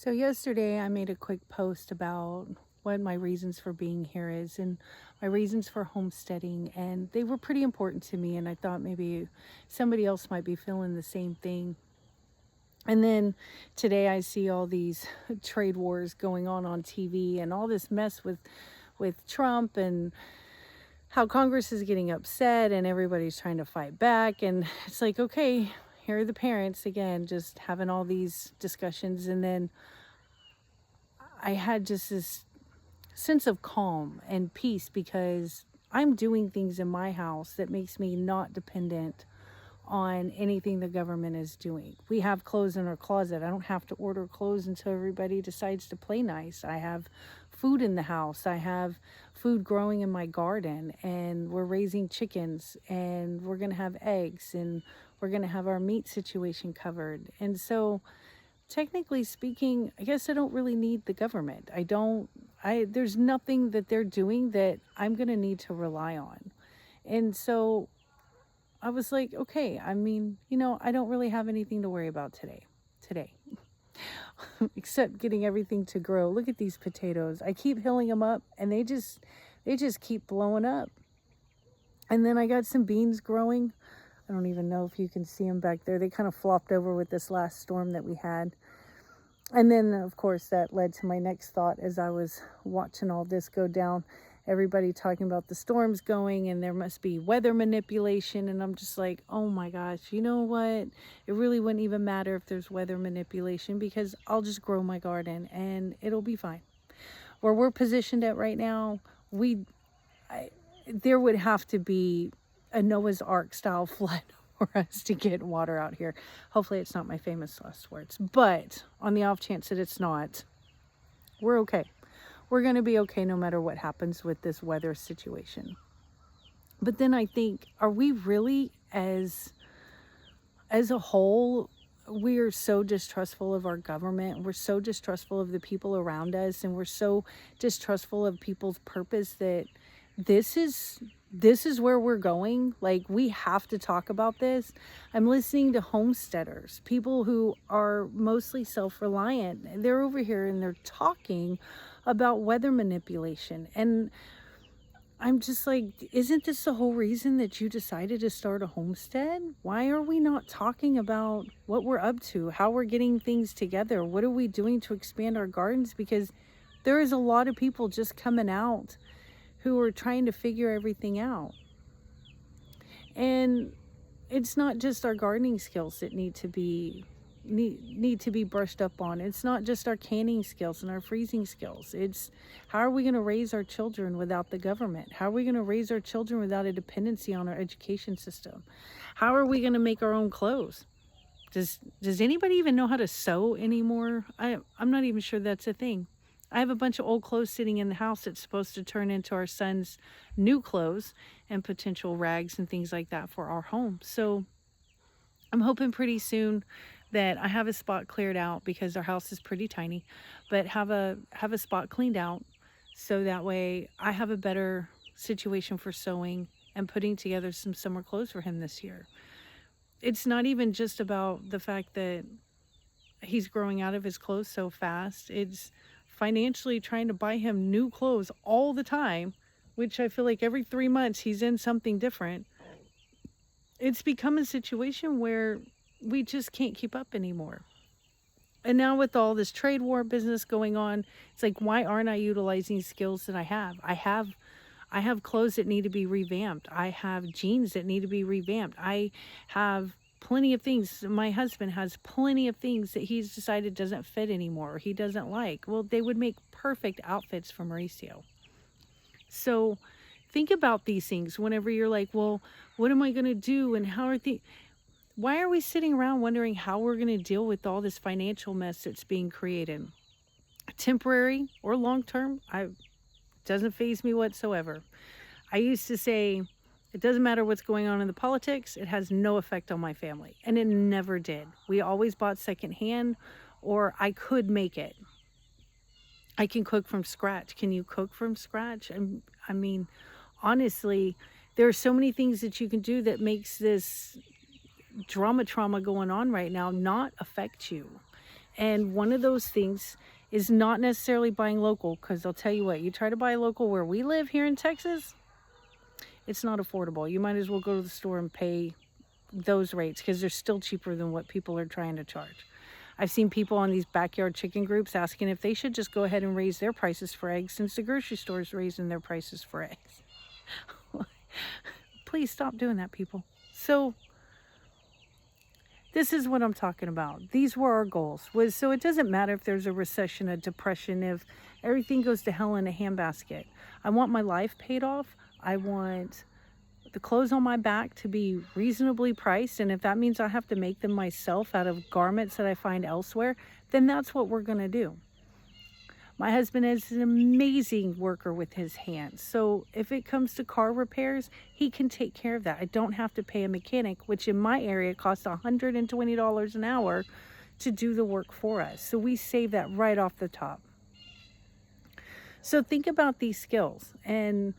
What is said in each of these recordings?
So yesterday I made a quick post about what my reasons for being here is and my reasons for homesteading, and they were pretty important to me, and I thought maybe somebody else might be feeling the same thing. And then today I see all these trade wars going on TV, and all this mess with Trump, and how Congress is getting upset and everybody's trying to fight back, and it's like, okay, here are the parents again just having all these discussions. And then I had just this sense of calm and peace because I'm doing things in my house that makes me not dependent on anything the government is doing. We have clothes in our closet. I don't have to order clothes until everybody decides to play nice. I have food in the house. I have food growing in my garden, and we're raising chickens, and we're going to have eggs, and we're going to have our meat situation covered. And so technically speaking, I guess I don't really need the government. There's nothing that they're doing that I'm going to need to rely on. And so I was like, okay, I mean, I don't really have anything to worry about today, except getting everything to grow. Look at these potatoes. I keep hilling them up, and they just keep blowing up. And then I got some beans growing. I don't even know if you can see them back there. They kind of flopped over with this last storm that we had. And then, of course, that led to my next thought as I was watching all this go down. Everybody talking about the storms going, and there must be weather manipulation. And I'm just like, oh my gosh, you know what? It really wouldn't even matter if there's weather manipulation, because I'll just grow my garden and it'll be fine. Where we're positioned at right now, there would have to be a Noah's Ark style flood for us to get water out here. Hopefully it's not my famous last words, but on the off chance that it's not, we're okay. We're going to be okay no matter what happens with this weather situation. But then I think, are we really, as a whole, we are so distrustful of our government. We're so distrustful of the people around us, and we're so distrustful of people's purpose that this is where we're going. Like, we have to talk about this. I'm listening to homesteaders, people who are mostly self-reliant. They're over here and they're talking about weather manipulation. And I'm just like, isn't this the whole reason that you decided to start a homestead? Why are we not talking about what we're up to, how we're getting things together? What are we doing to expand our gardens? Because there is a lot of people just coming out who are trying to figure everything out. And it's not just our gardening skills that need to be brushed up on. It's not just our canning skills and our freezing skills. It's, how are we going to raise our children without the government? How are we going to raise our children without a dependency on our education system? How are we going to make our own clothes? Does anybody even know how to sew anymore? I'm not even sure that's a thing. I have a bunch of old clothes sitting in the house that's supposed to turn into our son's new clothes and potential rags and things like that for our home. So I'm hoping pretty soon that I have a spot cleared out, because our house is pretty tiny, but have a spot cleaned out, so that way I have a better situation for sewing and putting together some summer clothes for him this year. It's not even just about the fact that he's growing out of his clothes so fast. It's financially trying to buy him new clothes all the time, which I feel like every 3 months he's in something different. It's become a situation where we just can't keep up anymore. And now with all this trade war business going on, it's like, why aren't I utilizing skills that I have? I have clothes that need to be revamped. I have jeans that need to be revamped. I have plenty of things. My husband has plenty of things that he's decided doesn't fit anymore, or he doesn't like. Well, they would make perfect outfits for Mauricio. So think about these things whenever you're like, well, what am I going to do? And why are we sitting around wondering how we're going to deal with all this financial mess that's being created? Temporary or long term, doesn't faze me whatsoever. I used to say, it doesn't matter what's going on in the politics, it has no effect on my family. And it never did. We always bought secondhand, or I could make it. I can cook from scratch. Can you cook from scratch? I mean, honestly, there are so many things that you can do that makes this trauma going on right now not affect you. And one of those things is not necessarily buying local, because I'll tell you what, you try to buy local where we live here in Texas, it's not affordable. You might as well go to the store and pay those rates, because they're still cheaper than what people are trying to charge. I've seen people on these backyard chicken groups asking if they should just go ahead and raise their prices for eggs, since the grocery store is raising their prices for eggs. Please stop doing that, people. So this is what I'm talking about. These were our goals. So it doesn't matter if there's a recession, a depression, if everything goes to hell in a handbasket. I want my life paid off. I want the clothes on my back to be reasonably priced. And if that means I have to make them myself out of garments that I find elsewhere, then that's what we're going to do. My husband is an amazing worker with his hands. So if it comes to car repairs, he can take care of that. I don't have to pay a mechanic, which in my area costs $120 an hour to do the work for us. So we save that right off the top. So think about these skills, and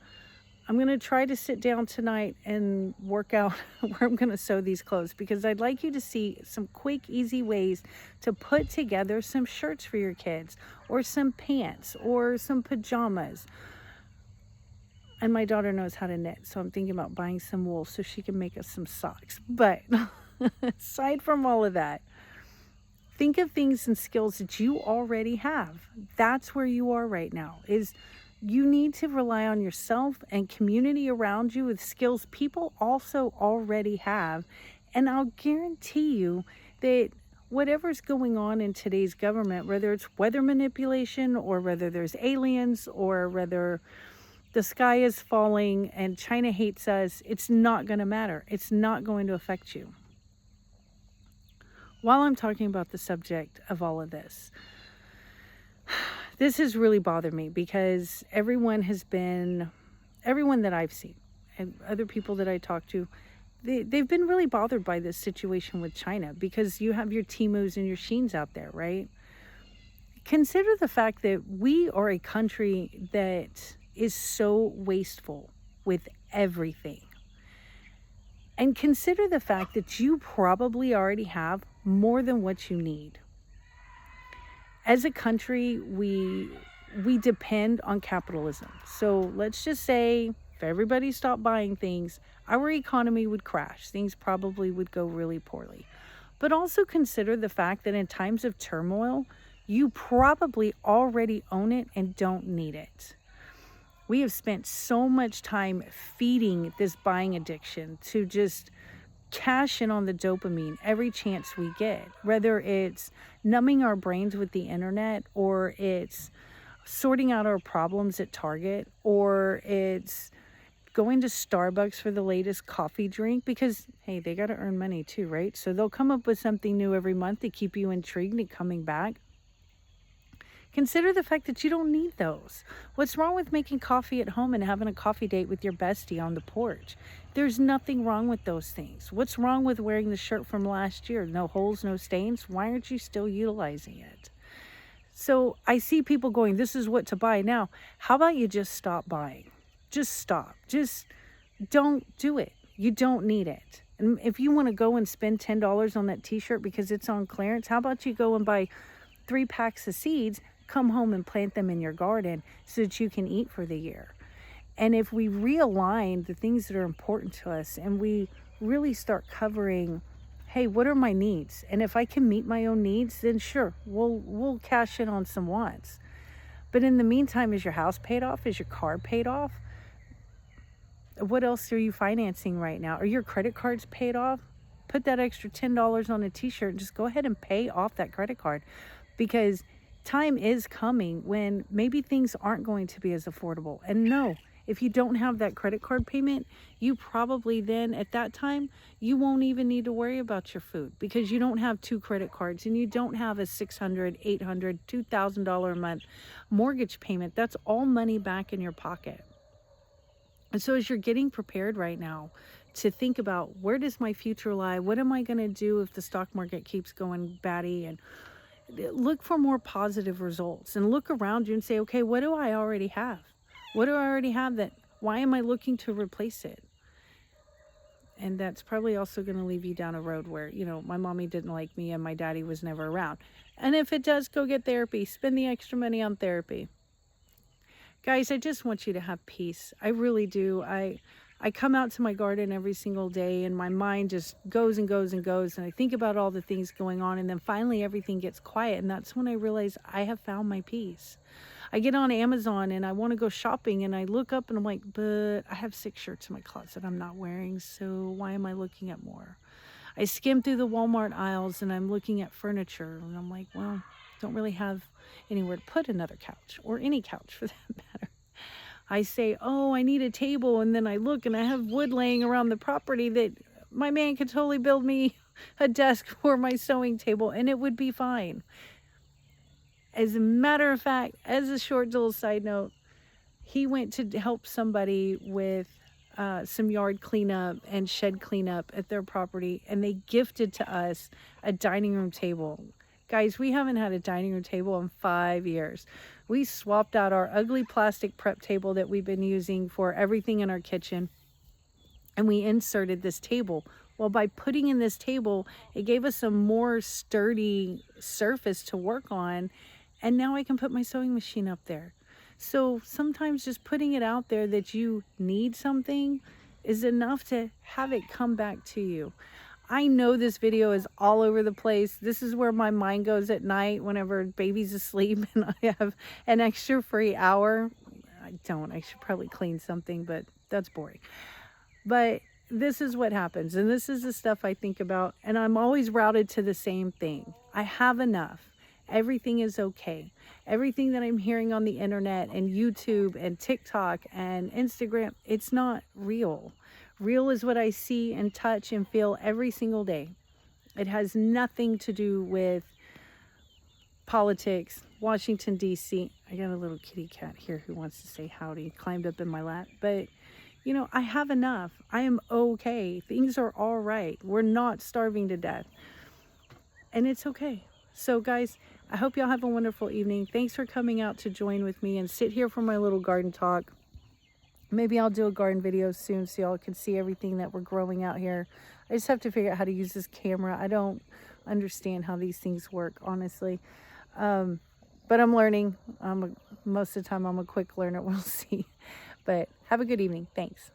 I'm going to try to sit down tonight and work out where I'm going to sew these clothes, because I'd like you to see some quick, easy ways to put together some shirts for your kids, or some pants, or some pajamas. And my daughter knows how to knit, so I'm thinking about buying some wool so she can make us some socks. But aside from all of that, think of things and skills that you already have. That's where you are right now, is you need to rely on yourself and community around you with skills people also already have. And I'll guarantee you that whatever's going on in today's government, whether it's weather manipulation, or whether there's aliens, or whether the sky is falling and China hates us, it's not going to matter. It's not going to affect you. While I'm talking about the subject of all of this, this has really bothered me, because everyone that I've seen and other people that I talk to, they've been really bothered by this situation with China, because you have your Temus and your Sheins out there, right? Consider the fact that we are a country that is so wasteful with everything. And consider the fact that you probably already have more than what you need. As a country, we depend on capitalism. So let's just say if everybody stopped buying things, our economy would crash. Things probably would go really poorly. But also consider the fact that in times of turmoil, you probably already own it and don't need it. We have spent so much time feeding this buying addiction to just cash in on the dopamine every chance we get, whether it's numbing our brains with the internet, or it's sorting out our problems at Target, or it's going to Starbucks for the latest coffee drink, because hey, they got to earn money too, right? So they'll come up with something new every month to keep you intrigued and coming back. Consider the fact that you don't need those. What's wrong with making coffee at home and having a coffee date with your bestie on the porch? There's nothing wrong with those things. What's wrong with wearing the shirt from last year? No holes, no stains. Why aren't you still utilizing it? So I see people going, this is what to buy now. How about you just stop buying? Just stop. Just don't do it. You don't need it. And if you want to go and spend $10 on that t-shirt because it's on clearance, how about you go and buy 3 packs of seeds, come home and plant them in your garden so that you can eat for the year. And if we realign the things that are important to us, and we really start covering, hey, what are my needs? And if I can meet my own needs, then sure, we'll cash in on some wants. But in the meantime, is your house paid off? Is your car paid off? What else are you financing right now? Are your credit cards paid off? Put that extra $10 on a t-shirt and just go ahead and pay off that credit card, because time is coming when maybe things aren't going to be as affordable. And no, if you don't have that credit card payment, you probably then at that time, you won't even need to worry about your food, because you don't have 2 credit cards and you don't have a $600, $800, $2,000 a month mortgage payment. That's all money back in your pocket. And so as you're getting prepared right now to think about, where does my future lie? What am I going to do if the stock market keeps going batty? And look for more positive results, and look around you and say, okay, what do I already have? What do I already have why am I looking to replace it? And that's probably also going to leave you down a road where, you know, my mommy didn't like me and my daddy was never around. And if it does, go get therapy. Spend the extra money on therapy. Guys, I just want you to have peace. I really do. I come out to my garden every single day and my mind just goes and goes and goes, and I think about all the things going on, and then finally everything gets quiet, and that's when I realize I have found my peace. I get on Amazon and I want to go shopping, and I look up and I'm like, but I have 6 shirts in my closet I'm not wearing, so why am I looking at more? I skim through the Walmart aisles and I'm looking at furniture, and I'm like, well, don't really have anywhere to put another couch, or any couch for that matter. I say, oh, I need a table, and then I look and I have wood laying around the property that my man could totally build me a desk for my sewing table, and it would be fine. As a matter of fact, as a short little side note, he went to help somebody with some yard cleanup and shed cleanup at their property, and they gifted to us a dining room table. Guys, we haven't had a dining room table in 5 years. We swapped out our ugly plastic prep table that we've been using for everything in our kitchen, and we inserted this table. Well, by putting in this table, it gave us a more sturdy surface to work on, and now I can put my sewing machine up there. So sometimes just putting it out there that you need something is enough to have it come back to you. I know this video is all over the place. This is where my mind goes at night whenever baby's asleep and I have an extra free hour. I don't. I should probably clean something, but that's boring. But this is what happens, and this is the stuff I think about, and I'm always routed to the same thing. I have enough. Everything is okay. Everything that I'm hearing on the internet and YouTube and TikTok and Instagram, it's not real. Real is what I see and touch and feel every single day. It has nothing to do with politics, Washington, D.C. I got a little kitty cat here who wants to say howdy, climbed up in my lap. But, you know, I have enough. I am okay. Things are all right. We're not starving to death. And it's okay. So, guys, I hope y'all have a wonderful evening. Thanks for coming out to join with me and sit here for my little garden talk. Maybe I'll do a garden video soon so y'all can see everything that we're growing out here. I just have to figure out how to use this camera. I don't understand how these things work, honestly. But I'm learning. Most of the time I'm a quick learner. We'll see. But have a good evening. Thanks.